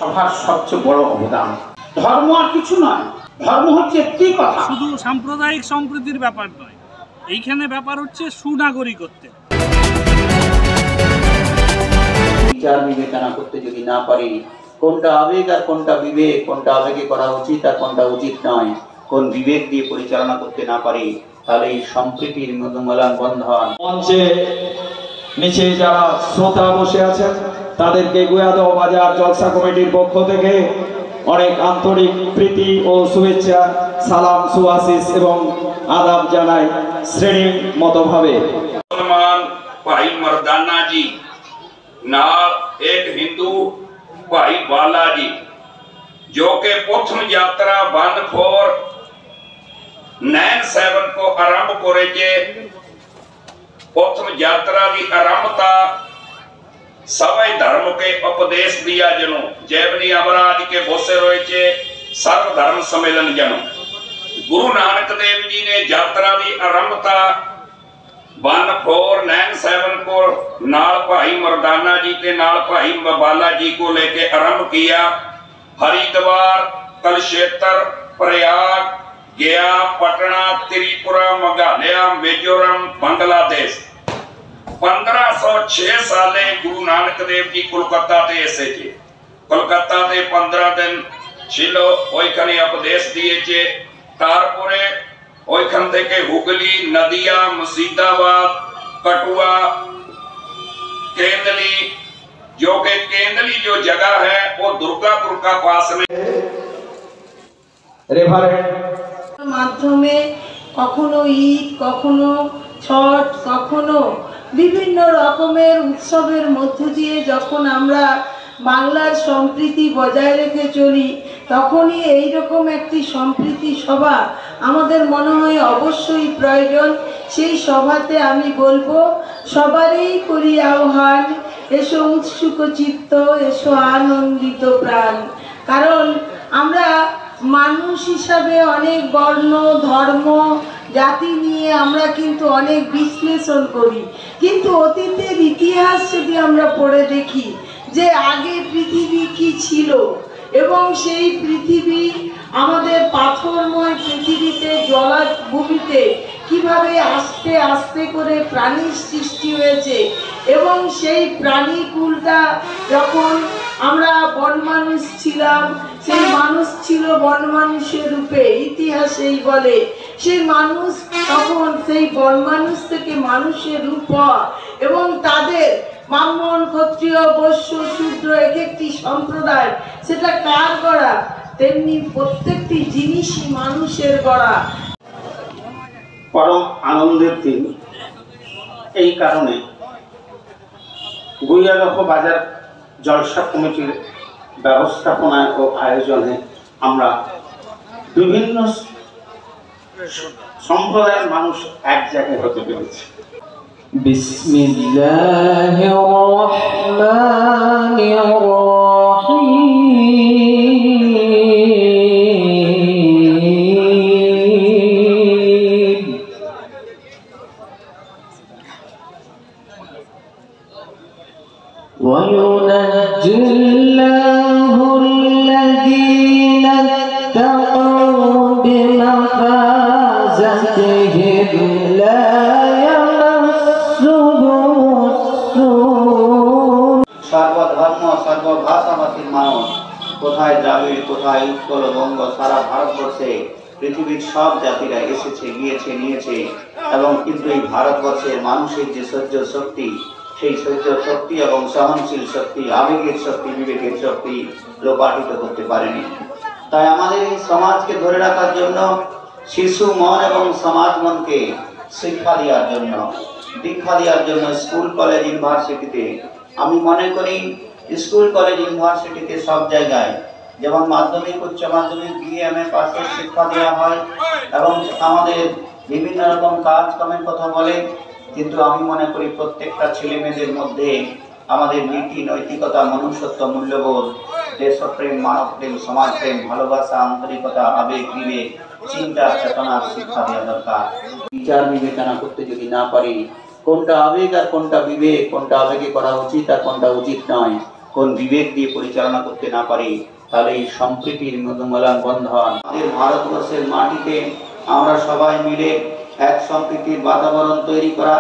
সভার সবচেয়ে বড় অবদান। ধর্ম আর কিছু নয়, ধর্ম হচ্ছে একটি কথা, শুধু সাম্প্রদায়িক সম্প্রীতির ব্যাপার নয়, এইখানে ব্যাপার হচ্ছে সুনাগরিকত্বের। বিচার বিবেচনা করতে যদি না পারি, কোনটা আবেগ আর কোনটা বিবেক, কোনটা আবেগে করা উচিত আর কোনটা উচিত নয়, কোন বিবেক দিয়ে পরিচালনা করতে না পারি, তাহলে এই সম্প্রীতির মধুমলান বন্ধন। মঞ্চে নিচে যারা শ্রোতা বসে আছেন তাদেরকে গুয়াদহ বাজার জলসা কমিটির পক্ষ থেকে অনেক আন্তরিক প্রীতি ও শুভেচ্ছা, সালাম, সুআশিস এবং আদাব জানাই শ্রেণী মতভাবে। भाई मर्दाना जी नाल एक हिंदू भाई बाला जी जो के प्रथम यात्रा 1497 को आरंभ करे जे प्रथम यात्रा की आरंभता सभी धर्म के उपदेश दिया जनो जैवनी अमराज के बोसे रोए चे सर्व धर्म सम्मेलन जनो गुरु नानक देव जी ने यात्रा की आरंभता 1497 को नाल भाई मर्दाना जी के नाल भाई बाला जी को लेके आरंभ किया। हरिद्वार, कुरुक्षेत्र, प्रयाग, गया, पटना, त्रिपुरा, मेघालय, मिजोरम, बांग्लादेश 1506 साले गुरु नानक देव जी कोलकाता ते ऐसे थे। कोलकाता ते 15 दिन छिलो ओइखाने उपदेश दिए चे। तारपुरे ओइखान থেকে हुगली, नदिया, मुर्शिदाबाद, कटुआ, केंदली, जो के केंदली जो जगह है वो दुर्गापुर का पास में মাধ্যমে কখনো ঈদ, কখনো ছট, কখনো বিভিন্ন রকমের উৎসবের মধ্য দিয়ে যখন আমরা বাংলার সম্প্রীতি বজায় রেখে চলি, তখনই এই রকম একটি সম্প্রীতি সভা আমাদের মনে হয় অবশ্যই প্রয়োজন। সেই সভাতে আমি বলবো সবারই করি আহ্বান, এসো উৎসুক চিত্ত, এসো আনন্দিত প্রাণ। কারণ আমরা মানুষ হিসাবে অনেক বর্ণ, ধর্ম, জাতি নিয়ে আমরা কিন্তু অনেক বিশ্লেষণ করি, কিন্তু অতীতের ইতিহাস যদি আমরা পড়ে দেখি যে আগে পৃথিবী কি ছিল এবং সেই পৃথিবী আমাদের পাথরময় পৃথিবীতে জলাভূমিতে কিভাবে আস্তে আস্তে করে প্রাণীর সৃষ্টি হয়েছে এবং সেই প্রাণীকুলটা যখন আমরা বন মানুষ ছিলাম, সেই মানুষ ছিল বন মানুষের রূপে, ইতিহাসেই বলে সেই মানুষ তখন সেই বন মানুষ থেকে মানুষের রূপ হওয়া এবং তাদের ব্রাহ্মণ, ক্ষত্রিয়, বৈশ্য, শূদ্র এক একটি সম্প্রদায়, সেটা কার গড়া? তেমনি প্রত্যেকটি জিনিসই মানুষের গড়া। পরম আনন্দের দিন। এই কারণে গুয়াদহ বাজার জলসা কমিটির ব্যবস্থাপনায় ও আয়োজনে আমরা বিভিন্ন সম্প্রদায়ের মানুষ এক জায়গায় হতে পেরেছি। বিসমিল্লাহির রহমানির রহিম। وينجي الله الذين اتقوا بمفازتهم لا সর্বধর্ম সর্বভাষাভাষীর মানুষ কোথায় দ্রাবিড়, কোথায় উৎকল, বঙ্গ, সারা ভারতবর্ষে পৃথিবীর সব জাতিরা এসেছে, গিয়েছে, নিয়েছে, এবং কিন্তু এই ভারতবর্ষের মানুষের যে সহ্য শক্তি, সেই সহ্য শক্তি এবং সহনশীল শক্তি, আবেগের শক্তি, বিবেকের শক্তি লোপাটিত করতে পারেনি। তাই আমাদের এই সমাজকে ধরে রাখার জন্য, শিশু মন এবং সমাজ মনকে শিক্ষা দেওয়ার জন্য, দীক্ষা দেওয়ার জন্য স্কুল, কলেজ, ইউনিভার্সিটিতে, আমি মনে করি স্কুল, কলেজ, ইউনিভার্সিটিতে সব জায়গায় যেমন মাধ্যমিক, উচ্চ মাধ্যমিক, বিএমএ পাশের শিক্ষা দেওয়া হয় এবং আমাদের বিভিন্ন রকম কাজকর্মের কথা বলে, কিন্তু আমি মনে করি প্রত্যেকটা ছেলে মেয়েদের মধ্যে আমাদের নীতি, নৈতিকতা, মনুষ্যত্ব, মূল্যবোধ, দেশপ্রেম, মানবপ্রেম, সমাজপ্রেম, ভালোবাসা, আন্তরিকতা, আবেগ, বিবেক, চিন্তা, চেতনার শিক্ষা দেওয়া দরকার। বিচার বিবেচনা করতে যদি না পারি, কোনটা আবেগ আর কোনটা বিবেক, কোনটা আবেগে করা উচিত আর কোনটা উচিত নয়, কোন বিবেক দিয়ে পরিচালনা করতে না পারি, তাহলে এই সম্প্রীতির মধুমেলন বন্ধন আমাদের ভারতবর্ষের মাটিতে আমরা সবাই মিলে এক সম্প্রীতির বাতাবরণ তৈরি করা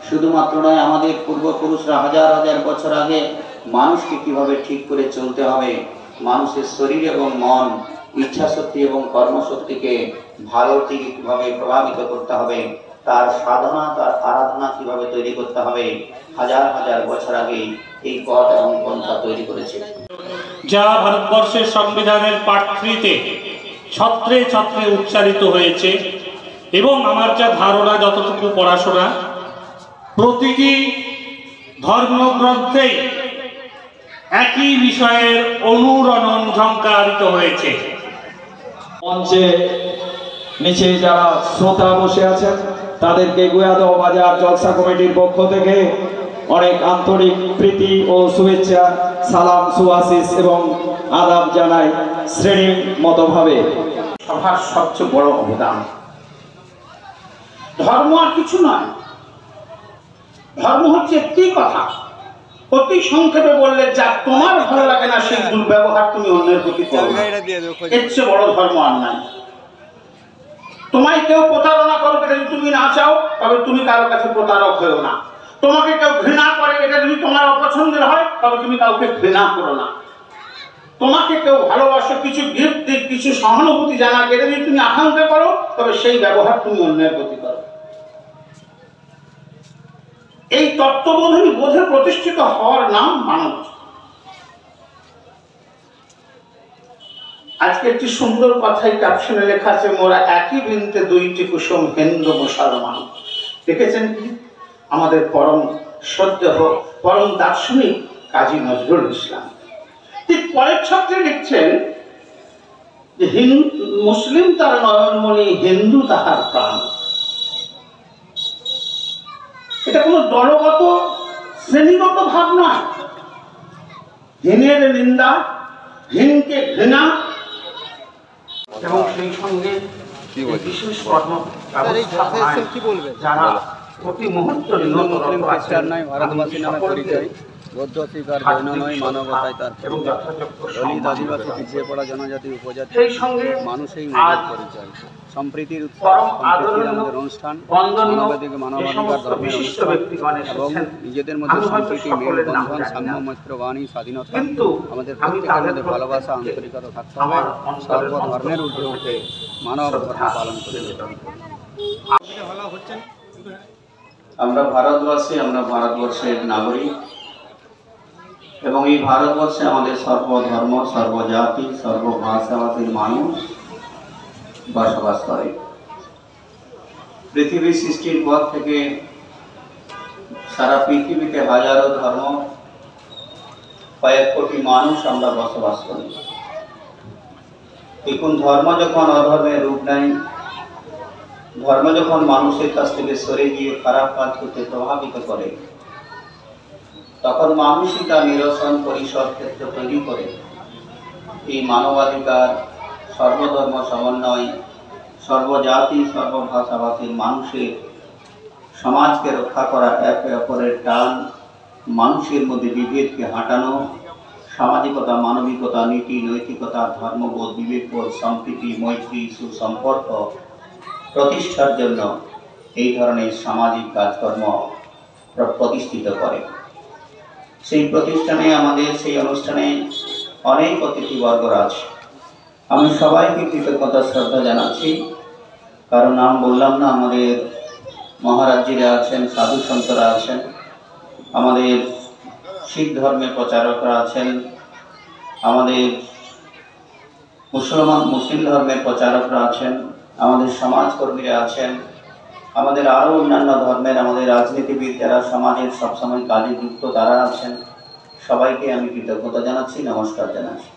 শুধুমাত্র নয়, আমাদের পূর্বপুরুষরা হাজার হাজার বছর আগে মানুষকে কিভাবে ঠিক করে চলতে হবে, মানুষের শরীর এবং মন, ইচ্ছা শক্তি এবং কর্মশক্তিকে ভালোর দিকে কিভাবে প্রভাবিত করতে হবে, তার সাধনা তার আরাধনা কিভাবে তৈরি করতে হবে, হাজার হাজার বছর আগে এই পথ এবং পন্থা তৈরি করেছে। যা ভারতবর্ষের সংবিধানের পার্ট 3 তে ছত্রে ছত্রে উচ্চারিত হয়েছে এবং আমার যা ধারণা, যতটুকু পড়াশোনা, প্রতিটি ধর্মগ্রন্থেই একই বিষয়ের অনুরণন ঝঙ্কারিত হয়েছে। মঞ্চে নিচে যারা শ্রোতা বসে আছেন তাদেরকে গুয়াদহ বাজার জলসা কমিটির পক্ষ থেকে অনেক আন্তরিক প্রীতি ও শুভেচ্ছা, সালাম, সুআশিস এবং আদাব জানাই শ্রেণীর মতোভাবে। সভার সবচেয়ে বড় অবদান। ধর্ম আর কিছু নয়, ধর্ম হচ্ছে একটি কথা, অতি সংক্ষেপে বললে যা তোমার ভালো লাগে না সেই দুর্ব্যবহার তুমি অন্যের প্রতি করো না, এর চেয়ে বড় ধর্ম আর নাই। তোমায় কেউ প্রতারণা করবে এটা যদি তুমি না চাও, তবে তুমি কারো কাছে প্রতারক হয়েও না। তোমাকে কেউ ঘৃণা করে এটা যদি তোমার অপছন্দের হয়, তবে তুমি কাউকে ঘৃণা করো না। তোমাকে কেউ ভালোবাসে, কিছু গিফট দিক, কিছু সহানুভূতি জানাক, এটা যদি তুমি আকাঙ্ক্ষা করো, তবে সেই ব্যবহার তুমি অন্যের প্রতি করো। এই তত্ত্ববোধনী বোধে প্রতিষ্ঠিত হওয়ার নাম মানব। আজকে একটি সুন্দর কথাই ক্যাপশনে লেখা আছে, মোরা একই বৃন্তে দুইটি কুসুম হিন্দু মুসলমান। দেখেছেন কি? আমাদের পরম শ্রদ্ধেয় পরম দার্শনিক কাজী নজরুল ইসলাম ঠিক পরের ছত্রে লিখছেন যে মুসলিম তার নয়নমণি, হিন্দু তাহার প্রাণ। এটা কোনো দলগত শ্রেণীগত ভাব নয়। হীনের নিন্দা, হীনকে ঘৃণা এবং সেই সঙ্গে বিশেষ কর্ম যারা প্রতি মুহূর্ত ভারতবাসী নামে পরিচয়, বৌদ্ধ শিকার, জৈন নয়, মানবতায় তার দলিত, আদিবাসী, পিছিয়ে পড়া জনজাতি, উপজাতি মানুষই মূল পরিচয়। সম্প্রীতির উৎসব, সম্প্রীতির আমাদের অনুষ্ঠান, মানবাধিকার, মানবাধিকার, ধর্মের অনুষ্ঠান এবং নিজেদের মধ্যে সম্প্রীতি, মেলবন্ধন, সাম্য, মৈত্র, বাণী, স্বাধীনতা, আমাদের প্রত্যেকের মধ্যে ভালোবাসা, আন্তরিকতা থাকতে হবে। সর্বধর্মের ঊর্ধ্বে উঠে মানব ধর্ম পালন করে যেতে হবে। আমরা ভারতবাসী, আমরা ভারতবর্ষের নাগরিক এবং এই ভারতবর্ষে আমাদের সর্বধর্ম, সর্বজাতি, সর্বভাষাভাষীর মানুষ বসবাস করে। পৃথিবী সৃষ্টির পর থেকে সারা পৃথিবীতে হাজারো ধর্ম, কয়েক কোটি মানুষ আমরা বসবাস করি। দেখুন, ধর্ম যখন অধর্মের রূপ নেয়, ধর্ম যখন মানুষের কাছ থেকে সরে গিয়ে খারাপ কাজ করতে প্রভাবিত করে, তখন মানুষই তার নিরসন পরিষদ ক্ষেত্র তৈরি করে এই মানবাধিকার, সর্বধর্ম সমন্বয়, সর্বজাতি, সর্বভাষাভাষীর মানুষের সমাজকে রক্ষা করা, একে অপরের টান, মানুষের মধ্যে বিভেদকে হাঁটানো, সামাজিকতা, মানবিকতা, নীতি, নৈতিকতা, ধর্মবোধ, বিবেকবোধ, সম্প্রীতি, মৈত্রী, সুসম্পর্ক প্রতিষ্ঠার জন্য এই ধরনের সামাজিক কাজকর্ম প্রতিষ্ঠিত করে। সেই প্রতিষ্ঠানে আমাদের সেই অনুষ্ঠানে অনেক অতিথিবর্গরা আছে। আমি সবাইকে কৃতজ্ঞতা শ্রদ্ধা জানাচ্ছি, কারণ নাম বললাম না, আমাদের মহারাজ্যীরা আছেন, সাধু সন্তরা আছেন, আমাদের শিখ ধর্মের প্রচারকরা আছেন, আমাদের মুসলিম ধর্মের প্রচারকরা আছেন, আমাদের সমাজকর্মীরা আছেন, আমাদের আরও অন্যান্য ধর্মের আমাদের রাজনীতিবিদ যারা সমাজের সবসময় কাজে যুক্ত তারা আছেন। সবাইকে আমি কৃতজ্ঞতা জানাচ্ছি, নমস্কার জানাচ্ছি।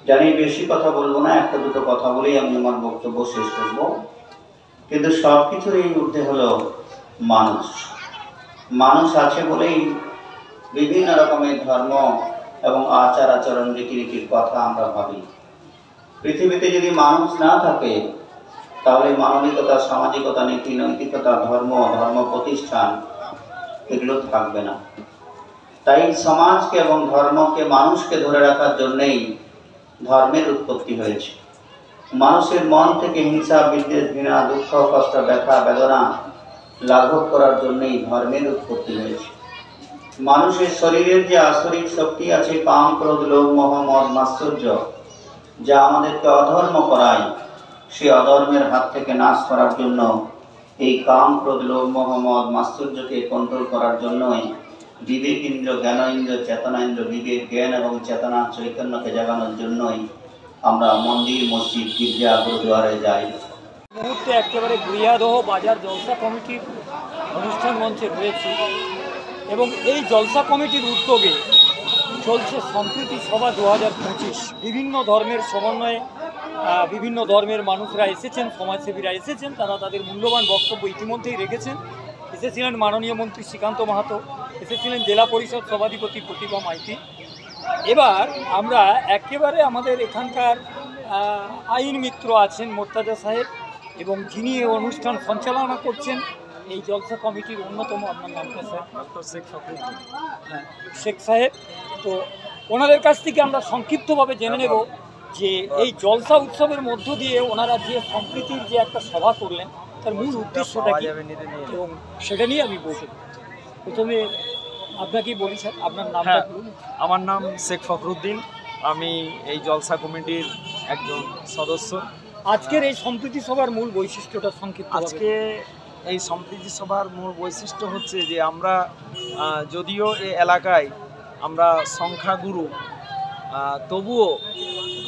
জানি বেশি কথা বলবো না, একটা দুটো কথা বলেই আমি আমার বক্তব্য শেষ করব। কিন্তু সব কিছুর এই ঊর্ধ্বে হলো মানুষ। মানুষ আছে বলেই বিভিন্ন রকমের ধর্ম এবং আচার আচরণ, রীতিনীতির কথা আমরা ভাবি। পৃথিবীতে যদি মানুষ না থাকে, তাহলে মানবিকতা, সামাজিকতা, নীতি, নৈতিকতা, ধর্ম প্রতিষ্ঠান এগুলো থাকবে না। তাই সমাজকে এবং ধর্মকে, মানুষকে ধরে রাখার জন্যই ধর্মের উৎপত্তি হয়েছে। মানুষের মন থেকে হিংসা, বিদ্বেষ, ঘৃণা, দুঃখ, কষ্ট, ব্যথা, বেদনা লাঘব করার জন্যই ধর্মের উৎপত্তি হয়েছে। মানুষের শরীরের যে আসরিক শক্তি আছে, কাম, ক্রোধ, লোভ, মোহ, মদ, মাৎসর্য, যা আমাদেরকে অধর্ম করায়, সেই অধর্মের হাত থেকে নাশ করার জন্য এই কাম, ক্রোধ, লোভ, মোহ, মদ, মাৎসর্যকে কন্ট্রোল করার জন্যই বিবেক ইন্দ্র, জ্ঞান ইন্দ্র, চেতনা ইন্দ্র, বিবেক, জ্ঞান এবং চেতনা চৈতন্যকে জাগানোর জন্যই আমরা মন্দির, মসজিদ, গির্জা, গুরুদুয়ারে যাই। মুহূর্তে একেবারে গুড়িয়াদহ বাজার জলসা কমিটির অনুষ্ঠান মঞ্চে রয়েছে এবং এই জলসা কমিটির উদ্যোগে চলছে সম্প্রীতি সভা 2025। বিভিন্ন ধর্মের সমন্বয়ে বিভিন্ন ধর্মের মানুষরা এসেছেন, সমাজসেবীরা এসেছেন, তারা তাদের মূল্যবান বক্তব্য ইতিমধ্যেই রেখেছেন। এসেছিলেন মাননীয় মন্ত্রী শ্রীকান্ত মাহাতো, এসেছিলেন জেলা পরিষদ সভাধিপতি প্রতিভা মাইতি। এবার আমরা একেবারে আমাদের এখানকার আইন মিত্র আছেন মোর্তাজা সাহেব, এবং যিনি এই অনুষ্ঠান সঞ্চালনা করছেন এই জলসা কমিটির অন্যতম, আপনার নামটা স্যার? ডক্টর শেখ ফখরুদ্দিন। হ্যাঁ, শেখ সাহেব। তো ওনাদের কাছ থেকে আমরা সংক্ষিপ্তভাবে জেনে নেব যে এই জলসা উৎসবের মধ্য দিয়ে ওনারা যে সম্প্রীতির যে একটা সভা করলেন তার মূল উদ্দেশ্যটা কি, এবং সেটা নিয়ে আমি বলতে। প্রথমে আপনাকেই বলি স্যার, আপনার নামটা বলুন। আমার নাম শেখ ফখরুদ্দিন, আমি এই জলসা কমিটির একজন সদস্য। আজকের এই সম্প্রীতি সভার মূল বৈশিষ্ট্যটা সংক্ষিপ্ত। আজকে এই সম্প্রীতি সভার মূল বৈশিষ্ট্য হচ্ছে যে আমরা যদিও এই এলাকায় আমরা সংখ্যাগুরু, তবুও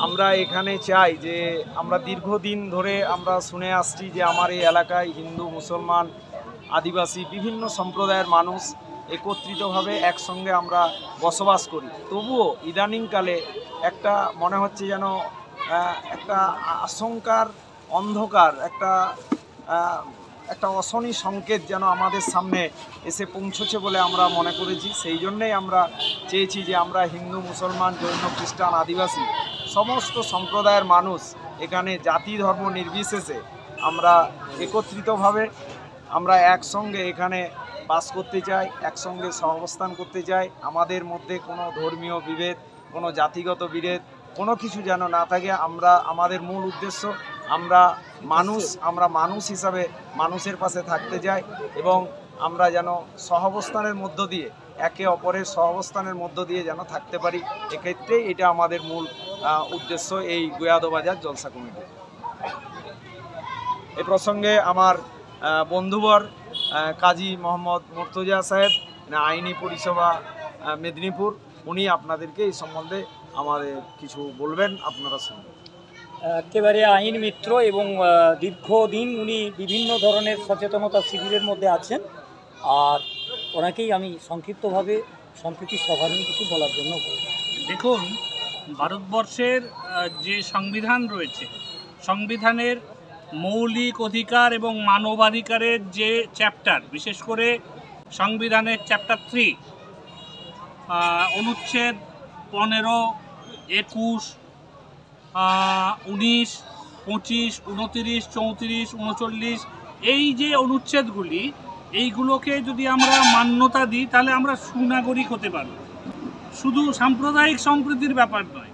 আমরা এখানে চাই যে আমরা দীর্ঘদিন ধরে আমরা শুনে আসছি যে আমার এই এলাকায় হিন্দু, মুসলমান, আদিবাসী বিভিন্ন সম্প্রদায়ের মানুষ একত্রিতভাবে একসঙ্গে আমরা বসবাস করি। তবুও ইদানিংকালে একটা মনে হচ্ছে যেন একটা আশঙ্কার অন্ধকার, একটা অশনি সংকেত যেন আমাদের সামনে এসে পৌঁছেছে বলে আমরা মনে করেছি। সেই জন্যেই আমরা চেয়েছি যে আমরা হিন্দু, মুসলমান, জৈন, খ্রিস্টান, আদিবাসী সমস্ত সম্প্রদায়ের মানুষ এখানে জাতি ধর্ম নির্বিশেষে আমরা একত্রিতভাবে আমরা একসঙ্গে এখানে বাস করতে চাই, একসঙ্গে সহাবস্থান করতে চাই। আমাদের মধ্যে কোনো ধর্মীয় বিভেদ, কোনো জাতিগত বিভেদ কোনো কিছু যেন না থাকে। আমাদের মূল উদ্দেশ্য আমরা মানুষ হিসাবে মানুষের পাশে থাকতে চাই, এবং আমরা যেন সহাবস্থানের মধ্য দিয়ে, একে অপরের সহাবস্থানের মধ্য দিয়ে যেন থাকতে পারি। এক্ষেত্রে এটা আমাদের মূল উদ্দেশ্য এই গুয়াদহ বাজার জলসা কমিটি। এ প্রসঙ্গে আমার বন্ধুবর কাজী মোহাম্মদ মুর্তজা সাহেব, আইনি পরিষেবা মেদিনীপুর, উনি আপনাদেরকে এই সম্বন্ধে আমাদের কিছু বলবেন, আপনারা শুনবেন। একেবারে আইন মিত্র এবং দীর্ঘদিন উনি বিভিন্ন ধরনের সচেতনতা শিবিরের মধ্যে আছেন, আর ওনাকেই আমি সংক্ষিপ্তভাবে সম্প্রীতি সভা নিয়ে কিছু বলার জন্য বলব। দেখুন, ভারতবর্ষের যে সংবিধান রয়েছে, সংবিধানের মৌলিক অধিকার এবং মানবাধিকারের যে চ্যাপ্টার, বিশেষ করে সংবিধানের চ্যাপ্টার 3 অনুচ্ছেদ 15, 21, 19, 25, 29, 34, 39, এই যে অনুচ্ছেদগুলি, এইগুলোকে যদি আমরা মান্যতা দিই তাহলে আমরা সুনাগরিক হতে পারব। শুধু সাম্প্রদায়িক সম্প্রীতির ব্যাপার নয়,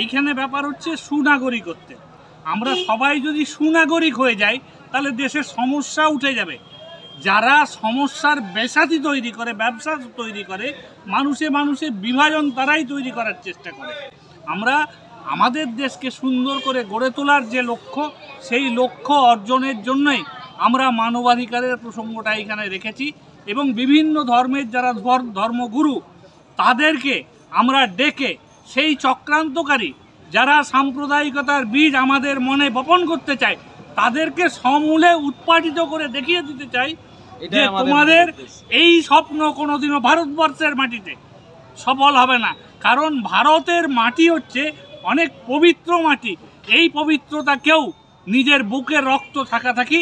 এইখানে ব্যাপার হচ্ছে সুনাগরিকত্বের। আমরা সবাই যদি সুনাগরিক হয়ে যাই তাহলে দেশের সমস্যা উঠে যাবে। যারা সমস্যার বেসাতি তৈরি করে, ব্যবসা তৈরি করে, মানুষে বিভাজন তারাই তৈরি করার চেষ্টা করে। আমরা আমাদের দেশকে সুন্দর করে গড়ে তোলার যে লক্ষ্য, সেই লক্ষ্য অর্জনের জন্যই আমরা মানবাধিকারের প্রসঙ্গটা এখানে রেখেছি, এবং বিভিন্ন ধর্মের যারা ধর্মগুরু তাদেরকে আমরা ডেকে সেই চক্রান্তকারী যারা সাম্প্রদায়িকতার বীজ আমাদের মনে বপন করতে চায় তাদেরকে সমূলে উৎপাটিত করে দেখিয়ে দিতে চাই যে তোমাদের এই স্বপ্ন কোনোদিনও ভারতবর্ষের মাটিতে সফল হবে না। কারণ ভারতের মাটি হচ্ছে অনেক পবিত্র মাটি, এই পবিত্রতা কেউ নিজের বুকের রক্ত থাকি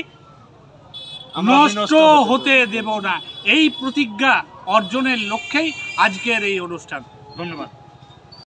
নষ্ট হতে দেব না। এই প্রতিজ্ঞা অর্জনের লক্ষ্যেই আজকের এই অনুষ্ঠান। ধন্যবাদ।